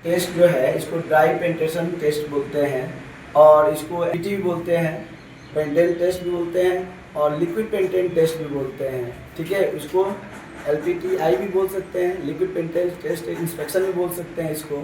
Test जो है इसको ड्राई पेंटेशन टेस्ट बोलते हैं और इसको एलपीटी भी बोलते हैं, पेंटेंट टेस्ट भी बोलते हैं और लिक्विड पेंटेंट टेस्ट भी बोलते हैं। ठीक है, इसको LPTI भी बोल सकते हैं, लिक्विड पेंटेंट टेस्ट इंस्पेक्शन भी बोल सकते हैं इसको।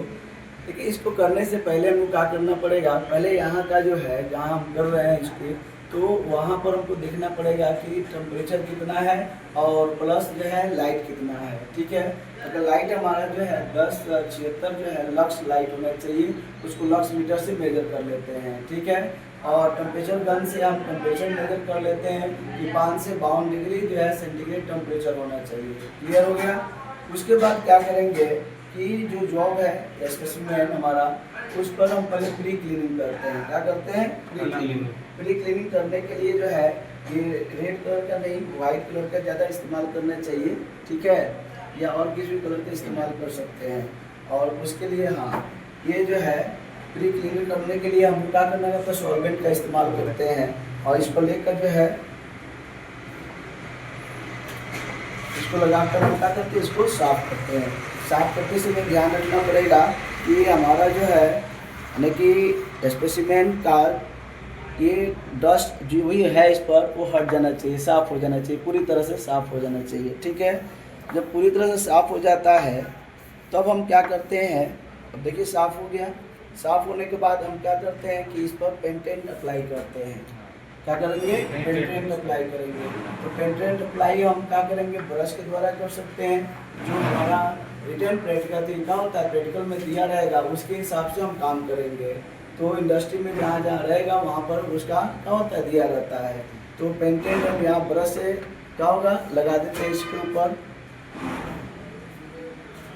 देखिए, इसको करने से पहले हमको क्या करना पड़ेगा, पहले यहाँ का जो है जहाँ हम कर रहे हैं इसके, तो वहाँ पर हमको देखना पड़ेगा कि टेम्परेचर कितना है और प्लस जो है लाइट कितना है। ठीक है, अगर लाइट हमारा जो है 1076 जो है लक्स लाइट होना चाहिए, उसको लक्स मीटर से मेजर कर लेते हैं। ठीक है, और टेम्परेचर गन से हम टेम्परेचर मेजर कर लेते हैं कि 5 से 52 डिग्री जो है सेंटीग्रेड टेम्परेचर होना चाहिए। क्लियर हो गया। उसके बाद क्या करेंगे कि जो जॉब है स्पेसिमेन हमारा, उस पर हम पहले प्री क्लीनिंग करते हैं। क्या करते हैं? प्री क्लीनिंग करने के लिए जो है ये रेड कलर का नहीं, वाइट कलर का ज़्यादा इस्तेमाल करना चाहिए। ठीक है, या और किसी भी कलर का इस्तेमाल कर सकते हैं। और उसके लिए हाँ, ये जो है प्री क्लीनिंग करने के लिए हम क्या करना है, सॉल्वेंट का इस्तेमाल करते हैं और इस पर लेकर जो है इसको लगाकर हम क्या करते हैं, इसको साफ करते हैं। साफ करते समय ध्यान रखना पड़ेगा कि हमारा जो है यानी कि स्पेसिमेन का ये डस्ट जो भी है इस पर वो हट जाना चाहिए, साफ़ हो जाना चाहिए, पूरी तरह से साफ़ हो जाना चाहिए। ठीक है, जब पूरी तरह से साफ़ हो जाता है तब हम क्या करते हैं, अब देखिए साफ़ हो गया। साफ़ होने के बाद हम क्या करते हैं कि इस पर पेंटेंट अप्लाई करते हैं। क्या करेंगे? पेंटेंट अप्लाई करेंगे। तो पेंटेंट अप्लाई हम क्या करेंगे, ब्रश के द्वारा कर सकते हैं। जो हमारा रिटर्न प्रैक्टिकल तरीका होता है, प्रैक्टिकल में दिया रहेगा उसके हिसाब से हम काम करेंगे। तो इंडस्ट्री में जहाँ जहाँ रहेगा वहाँ पर उसका क्या होता है, दिया रहता है। तो पेंटेंट हम यहाँ ब्रश से क्या होगा, लगा देते हैं इसके ऊपर।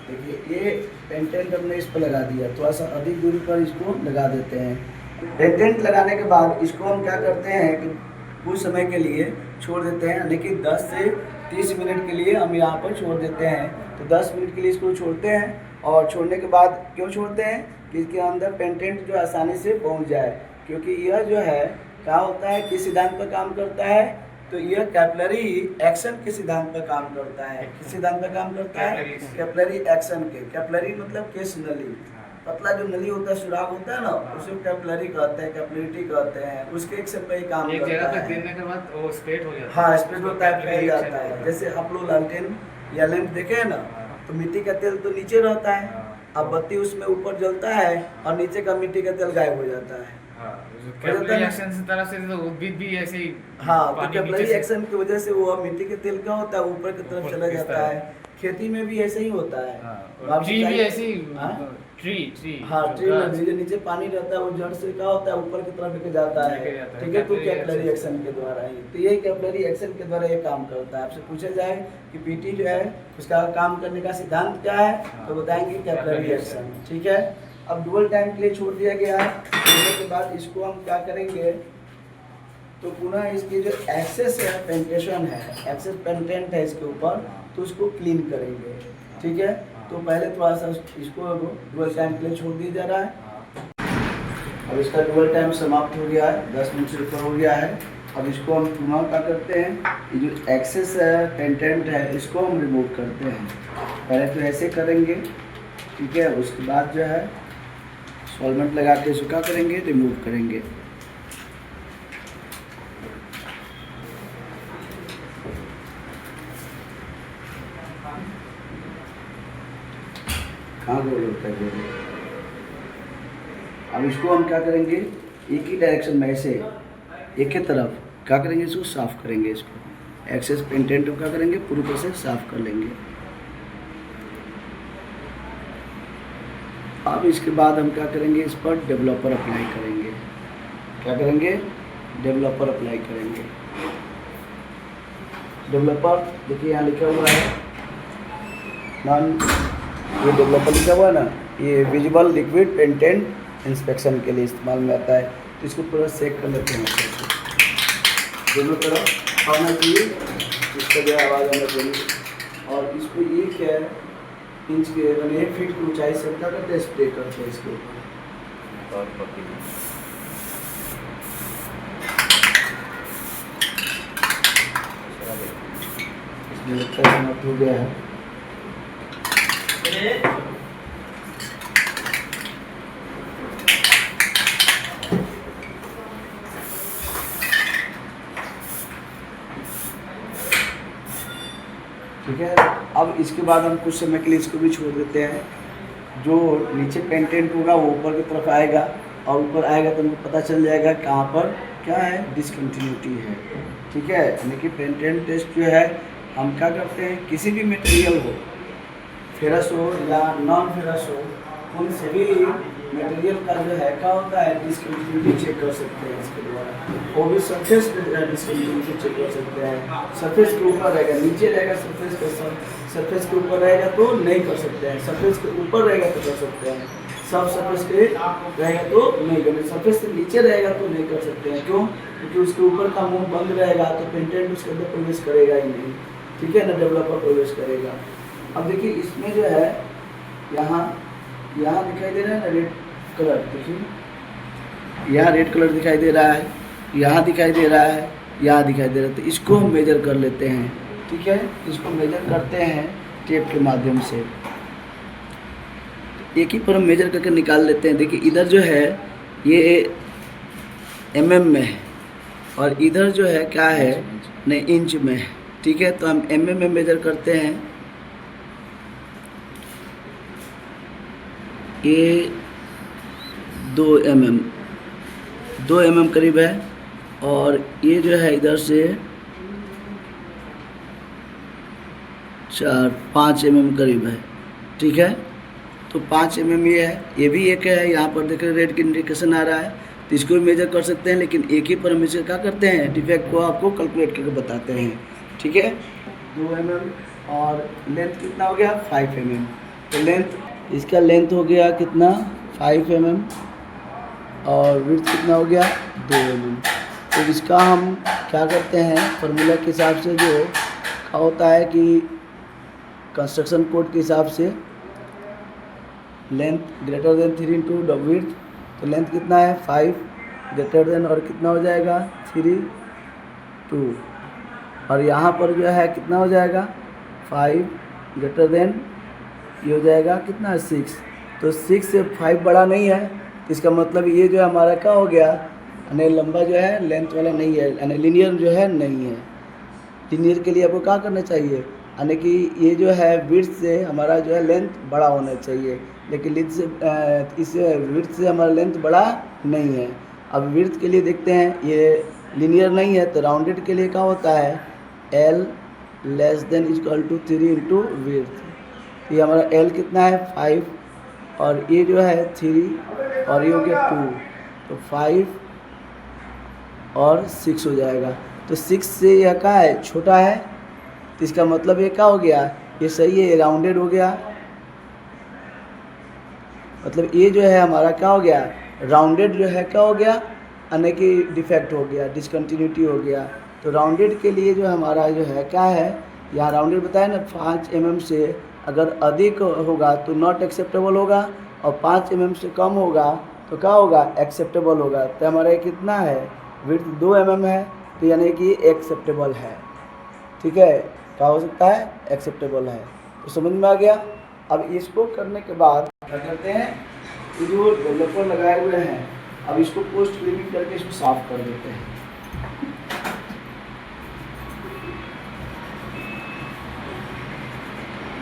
देखिए, ये पेंटेंट हमने इस पर लगा दिया, थोड़ा सा अधिक दूरी पर इसको लगा देते हैं। पेंटेंट लगाने के बाद इसको हम क्या करते हैं कि कुछ समय के लिए छोड़ देते हैं, लेकिन 10 से 30 मिनट के लिए हम यहाँ पर छोड़ देते हैं। तो 10 मिनट के लिए इसको छोड़ते हैं और छोड़ने के बाद क्यों छोड़ते हैं कि इसके अंदर पेंटेंट जो आसानी से पहुँच जाए, क्योंकि यह जो है क्या होता है, किस सिद्धांत पर काम करता है, तो यह कैपिलरी एक्शन के सिद्धांत पर काम करता है। किस सिद्धांत पर काम करता है? कैपिलरी एक्शन के। कैपिलरी मतलब केस नली, पतला जो नली होता है, सुराग होता है ना, उसे कैपिलरी कहते हैं, कैपिलरिटी कहते हैं। उसके एक्शन पे ही काम करता है। एक जगह तक देने के बाद वो स्प्रेड हो जाता है। हाँ, स्प्रेड होता है, फैल जाता है। जैसे आप लोग लालटेन या लैंप देखे हैं ना, तो मिट्टी का तेल तो नीचे रहता है, अब बत्ती उसमें ऊपर जलता है और नीचे का मिट्टी का तेल गायब हो जाता है। कैपिलरी एक्शन से तरह से तो उद्भिद भी ऐसे ही, हाँ, तो कैपिलरी एक्शन की वजह से वो मिट्टी के तेल क्या होता है, ऊपर की तरफ चला जाता है। खेती में भी ऐसे ही होता है। ट्री भी ऐसे ही, ट्री में भी जो नीचे पानी रहता है वो जड़ से क्या होता है, ऊपर की तरफ लेके जाता है। ठीक है, तो कैपिलरी एक्शन के द्वारा ही, तो ये कैपिलरी एक्शन के द्वारा ये काम करता है। आपसे पूछा जाए कि पीटी जो है उसका काम करने का सिद्धांत क्या है, तो बताएंगे कैपिलरी एक्शन। ठीक है, अब डुअल टाइम के लिए छोड़ दिया गया है। छोड़ने के बाद इसको हम क्या करेंगे, तो पुनः इसकी जो एक्सेस है पेंटेशन है, एक्सेस पेंटेंट है इसके ऊपर, तो उसको क्लीन करेंगे। ठीक है, तो पहले थोड़ा सा इसको डुअल टाइम के लिए छोड़ दिया जा रहा है। अब इसका डुअल टाइम समाप्त हो गया है, 10 मिनट से ऊपर हो गया है। अब इसको हम पुनः क्या करते हैं, ये जो एक्सेस है पेंटेंट है इसको हम रिमूव करते हैं। पहले तो ऐसे करेंगे, ठीक है, उसके बाद जो है सॉल्वेंट लगा के इसको क्या करेंगे, रिमूव करेंगे। कहाँ गोल होता है गोल। अब इसको हम क्या करेंगे, एक ही डायरेक्शन में ऐसे एक ही तरफ क्या करेंगे, इसको साफ करेंगे। इसको एक्सेस पेंटेंट को क्या करेंगे, पूरी तरह से साफ कर लेंगे। अब इसके बाद हम क्या करेंगे, इस पर डेवलपर अप्लाई करेंगे। क्या करेंगे, डेवलपर अप्लाई करेंगे। डेवलपर देखिए यहाँ लिखा हुआ है नॉन, ये डेवलपर लिखा हुआ है ना, ये विजिबल लिक्विड पेंटेंट इंस्पेक्शन के लिए इस्तेमाल में आता है। तो इसको पूरा चेक कर लेते हैं, दोनों तरफ आना चाहिए, इसका जो आवाज़ आना चाहिए। और इसको 1 इंच के यानी 1 फीट की ऊंचाई से क्या करते हैं, स्प्रे करते हैं इसके ऊपर। इसमें लगता है समाप्त हो गया है। ठीक है। अब इसके बाद हम कुछ समय के लिए इसको भी छोड़ देते हैं। जो नीचे पेंटेंट होगा वो ऊपर की तरफ आएगा, और ऊपर आएगा तो हमको पता चल जाएगा कहाँ पर क्या है, डिसकंटिन्यूटी है। ठीक है, यानी कि पेंटेंट टेस्ट जो है हम क्या करते हैं, किसी भी मटेरियल हो, फेरस हो या नॉन फेरस हो, उन सभी मटेरियल का जो है क्या होता है, डिसकंटिन्यूटी चेक कर सकते हैं इसके द्वारा। वो भी सरफेस डिसकंटिन्यूटी चेक कर सकते हैं। सरफेस के ऊपर रहेगा, नीचे रहेगा, सरफेस के ऊपर रहेगा तो नहीं कर सकते हैं, सरफेस के ऊपर रहेगा तो कर सकते हैं, सब सरफेस के रहेगा तो नहीं करेंगे, सरफेस से नीचे रहेगा तो नहीं कर सकते हैं। क्यों? क्योंकि उसके ऊपर का मुंह बंद रहेगा तो पेंटेंट उसके अंदर प्रवेश करेगा ही नहीं। ठीक है ना, डेवलपर प्रवेश करेगा। अब देखिए इसमें जो है यहाँ दिखाई दे रहा है ना रेड कलर, देखिए यहाँ रेड कलर दिखाई दे रहा है, यहाँ दिखाई दे रहा है, यहाँ दिखाई दे रहा है। तो इसको हम मेजर कर लेते हैं। ठीक है, इसको मेजर करते हैं टेप के माध्यम से। एक ही पर हम मेजर करके निकाल लेते हैं। देखिए इधर जो है ये mm में है और इधर जो है क्या है, नहीं इंच में है। ठीक है, तो हम mm में मेजर करते हैं। ये 2 mm करीब है, और ये जो है इधर से 4-5 mm करीब है। ठीक है, तो 5 mm ये है, ये भी एक है। यहाँ पर देखिए रेड की इंडिकेशन आ रहा है, तो इसको भी मेजर कर सकते हैं। लेकिन एक ही पर हम इसे क्या करते हैं, डिफेक्ट को आपको कैलकुलेट करके बताते हैं। ठीक है, 2 mm और लेंथ कितना हो गया, 5 mm। तो लेंथ, इसका लेंथ हो गया कितना, 5 mm, और विड्थ कितना हो गया, 2 mm। तो इसका हम क्या करते हैं, फार्मूला के हिसाब से जो क्या होता है कि कंस्ट्रक्शन कोड के हिसाब से length greater than 3 into the width. तो लेंथ कितना है, 5 ग्रेटर देन, और कितना हो जाएगा 3 2, और यहाँ पर जो है कितना हो जाएगा 5 ग्रेटर देन, ये हो जाएगा कितना 6। तो 6 से 5 बड़ा नहीं है, तो इसका मतलब ये जो हमारा क्या हो गया, यानी लंबा जो है लेंथ वाला नहीं है, यानी लीनियर जो है नहीं है। लीनियर के लिए आपको क्या करना चाहिए, यानी कि ये जो है विड्थ से हमारा जो है लेंथ बड़ा होना चाहिए, लेकिन लेंथ से इस विड्थ से हमारा लेंथ बड़ा नहीं है। अब विड्थ के लिए देखते हैं, ये लीनियर नहीं है, तो राउंडेड के लिए क्या होता है, L less than equal to 3 into width. ये हमारा L कितना है 5, और ये जो है 3, और ये हो गया 2, तो 5 और 6 हो जाएगा। तो 6 से यह क्या है, छोटा है, तो इसका मतलब ये क्या हो गया, ये सही है, ये राउंडेड हो गया। मतलब ये जो है हमारा क्या हो गया, राउंडेड जो है क्या हो गया, यानी कि डिफेक्ट हो गया, डिसकंटिन्यूटी हो गया। तो राउंडेड के लिए जो हमारा जो है क्या है, यहाँ राउंडेड बताया ना, 5 mm से अगर अधिक होगा तो नॉट एक्सेप्टेबल होगा, और 5 mm से कम होगा तो क्या होगा, एक्सेप्टेबल होगा। तो हमारा ये कितना है, विड्थ 2 mm है, तो यानी कि एक्सेप्टेबल है। ठीक है, क्या हो सकता है, एक्सेप्टेबल है। तो समझ में आ गया। अब इसको करने के बाद क्या करते हैं, ये जो डेवलपर लगाए हुए हैं, अब इसको पोस्ट क्लीनिंग करके इसको साफ कर देते हैं।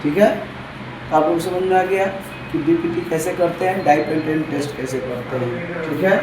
ठीक है, आप लोग समझ में आ गया कि डीपीटी कैसे करते हैं, डाई पेंटेंट टेस्ट कैसे करते हैं। ठीक है।